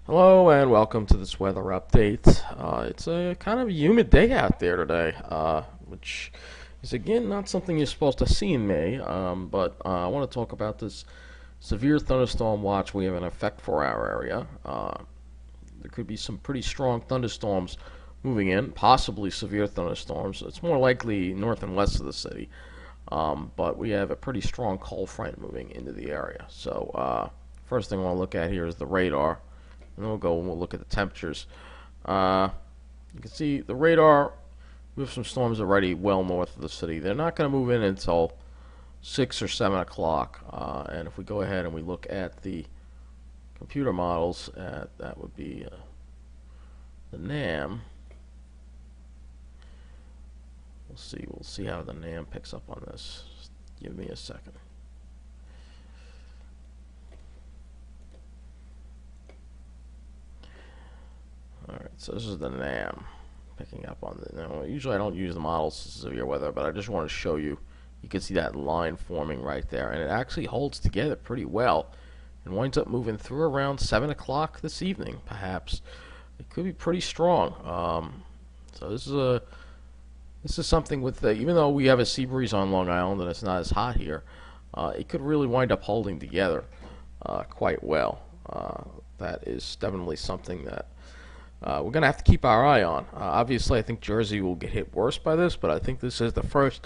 Hello and welcome to this weather update. It's a kind of humid day out there today, which is again not something you're supposed to see in May. But I want to talk about this severe thunderstorm watch we have in effect for our area. There could be some pretty strong thunderstorms moving in, possibly severe thunderstorms. It's more likely north and west of the city, but we have a pretty strong cold front moving into the area. So first thing I want to look at here is the radar. And then we'll go and we'll look at the temperatures. Uh, you can see the radar. We have some storms already well north of the city. They're not going to move in until 6 or 7 o'clock. And if we go ahead and we look at the computer models, that would be the NAM. We'll see. We'll see how the NAM picks up on this. Just give me a second. Alright, so this is the NAM picking up on the. Now, usually I don't use the models for severe weather, but I just want to show you. You can see that line forming right there, and it actually holds together pretty well and winds up moving through around 7 o'clock this evening, perhaps. It could be pretty strong. So this is something with even though we have a sea breeze on Long Island and it's not as hot here, it could really wind up holding together quite well. That is definitely something that we're going to have to keep our eye on. Obviously, I think Jersey will get hit worse by this, but I think this is the first.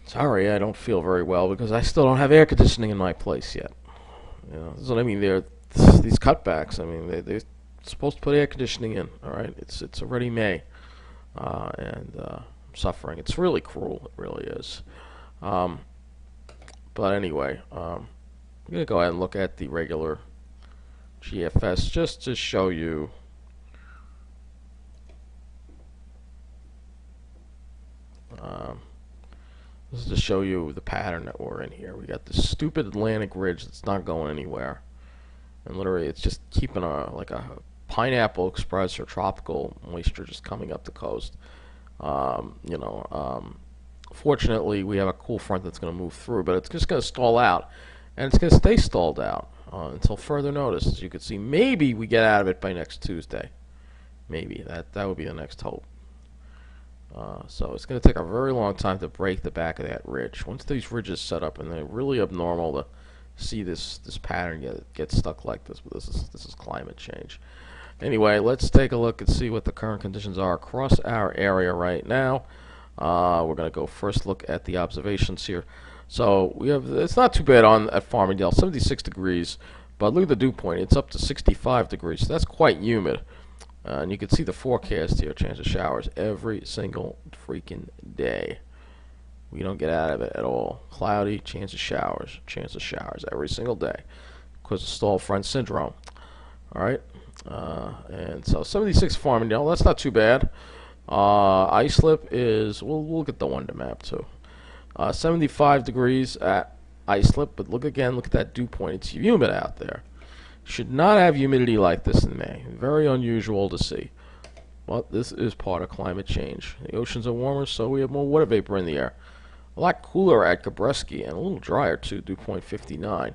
Sorry, I don't feel very well because I still don't have air conditioning in my place yet. This is what I mean. These cutbacks. I mean, they're supposed to put air conditioning in. All right, it's already May, and I'm suffering. It's really cruel. It really is. But anyway, I'm gonna go ahead and look at the regular GFS just to show you. This is to show you the pattern that we're in here. We got this stupid Atlantic ridge that's not going anywhere, and literally it's just keeping like a pineapple express or tropical moisture just coming up the coast. You know, fortunately we have a cool front that's going to move through, but it's just going to stall out, and it's going to stay stalled out until further notice. As you can see, maybe we get out of it by next Tuesday. Maybe that would be the next hope. So it's going to take a very long time to break the back of that ridge. Once these ridges set up, and they're really abnormal to see this pattern get stuck like this. But this is climate change. Anyway, let's take a look and see what the current conditions are across our area right now. We're going to go first look at the observations here. So we have, it's not too bad at Farmingdale, 76 degrees, but look at the dew point, it's up to 65 degrees, so that's quite humid. And you can see the forecast here, chance of showers every single freaking day. We don't get out of it at all. Cloudy, chance of showers every single day because of stall front syndrome. Alright, and so 76 Farmingdale, that's not too bad. Islip is, we'll look at the Wonder map too. 75 degrees at Islip, but look at that dew point. It's humid out there. Should not have humidity like this in May. Very unusual to see. But this is part of climate change. The oceans are warmer, so we have more water vapor in the air. A lot cooler at Gabreski and a little drier too, dew point 59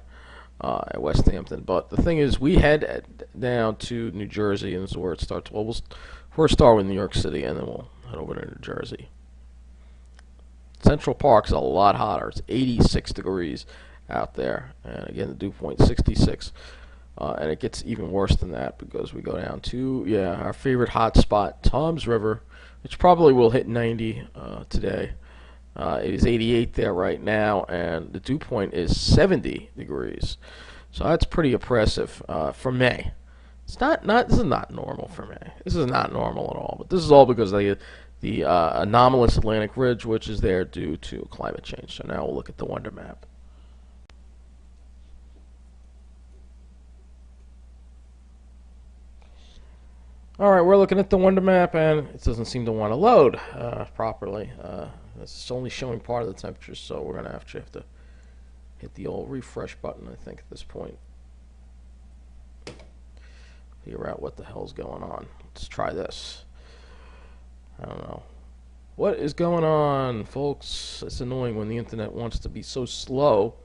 at West Hampton. But the thing is, we head down to New Jersey, and this is where it starts. Well, we'll first start with New York City, and then we'll head over to New Jersey. Central Park's a lot hotter. It's 86 degrees out there, and again the dew point 66. And it gets even worse than that because we go down to our favorite hot spot, Tom's River, which probably will hit 90 today. It is 88 there right now, and the dew point is 70 degrees. So that's pretty oppressive for May. It's not. This is not normal for May. This is not normal at all. But this is all because of the anomalous Atlantic ridge, which is there due to climate change. So now we'll look at the Wonder map. Alright, we're looking at the Wonder map, and it doesn't seem to want to load properly. It's only showing part of the temperatures, so we're going to have to hit the old refresh button, I think, at this point. Figure out what the hell's going on. Let's try this. I don't know. What is going on, folks? It's annoying when the internet wants to be so slow,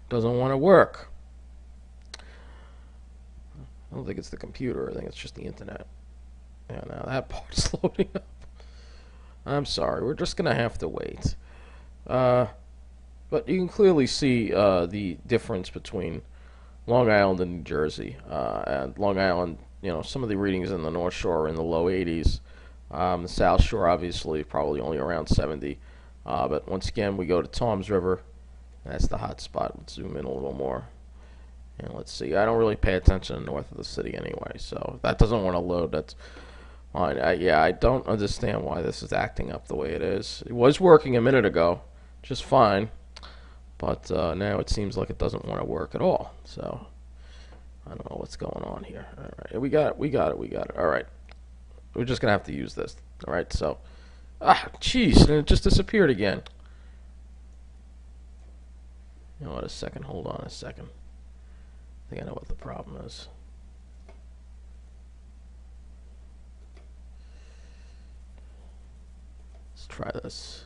doesn't want to work. I don't think it's the computer. I think it's just the internet. Yeah, now that part is loading up. I'm sorry. We're just gonna have to wait. But you can clearly see the difference between Long Island and New Jersey. And Long Island, some of the readings in the North Shore are in the low 80s. The South Shore, obviously, probably only around 70. But once again, we go to Toms River. That's the hot spot. Let's zoom in a little more. And let's see. I don't really pay attention north of the city anyway, so if that doesn't want to load, that's fine. I don't understand why this is acting up the way it is. It was working a minute ago, just fine, but now it seems like it doesn't want to work at all. So I don't know what's going on here. All right, we got it. All right, we're just gonna have to use this. All right, so jeez, and it just disappeared again. You know what? A second. Hold on a second. I think I know what the problem is. Let's try this.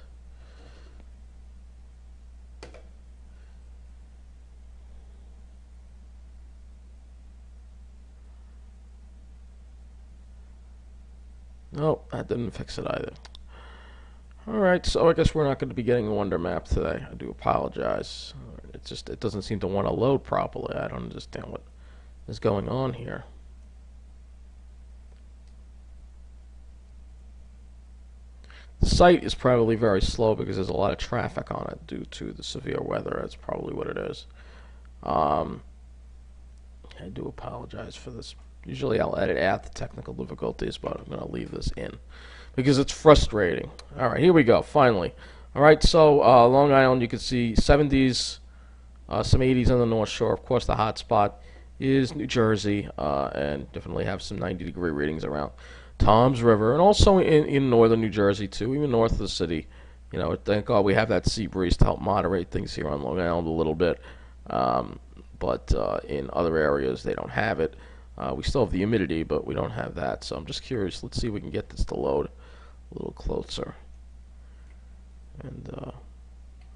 Nope, that didn't fix it either. Alright, so I guess we're not going to be getting a wonder map today. I do apologize. It doesn't seem to want to load properly. I don't understand what is going on here. The site is probably very slow because there's a lot of traffic on it due to the severe weather. That's probably what it is. I do apologize for this. Usually I'll edit out the technical difficulties, but I'm going to leave this in because it's frustrating. Alright, here we go, finally. Alright, so Long Island, you can see 70s, some 80s on the North Shore. Of course, the hot spot is New Jersey, and definitely have some 90-degree readings around Toms River, and also in northern New Jersey, too, even north of the city. Thank God we have that sea breeze to help moderate things here on Long Island a little bit. But in other areas, they don't have it. We still have the humidity, but we don't have that. So I'm just curious. Let's see if we can get this to load a little closer. And let's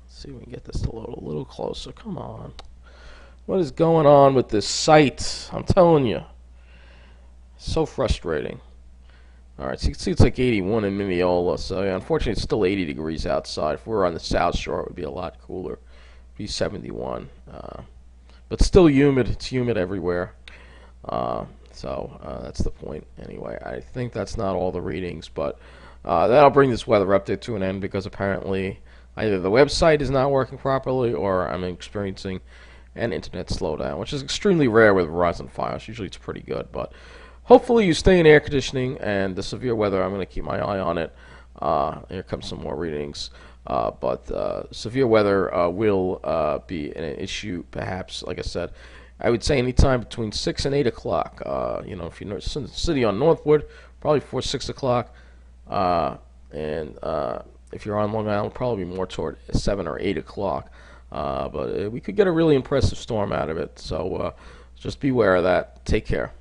see if we can get this to load a little closer. Come on. What is going on with this site? I'm telling you. So frustrating. Alright, so you can see it's like 81 in Mineola. So yeah, unfortunately, it's still 80 degrees outside. If we were on the South Shore, it would be a lot cooler. It would be 71. But still humid. It's humid everywhere. So that's the point. Anyway, I think that's not all the readings, but that'll bring this weather update to an end because apparently either the website is not working properly or I'm experiencing an internet slowdown, which is extremely rare with Verizon Fios. Usually it's pretty good, but hopefully you stay in air conditioning, and the severe weather, I'm going to keep my eye on it. Here comes some more readings. But severe weather will be an issue, perhaps, like I said. I would say anytime between 6 and 8 o'clock. If you're in the city on Northwood, probably before 6 o'clock. And if you're on Long Island, probably more toward 7 or 8 o'clock. But we could get a really impressive storm out of it. So just beware of that. Take care.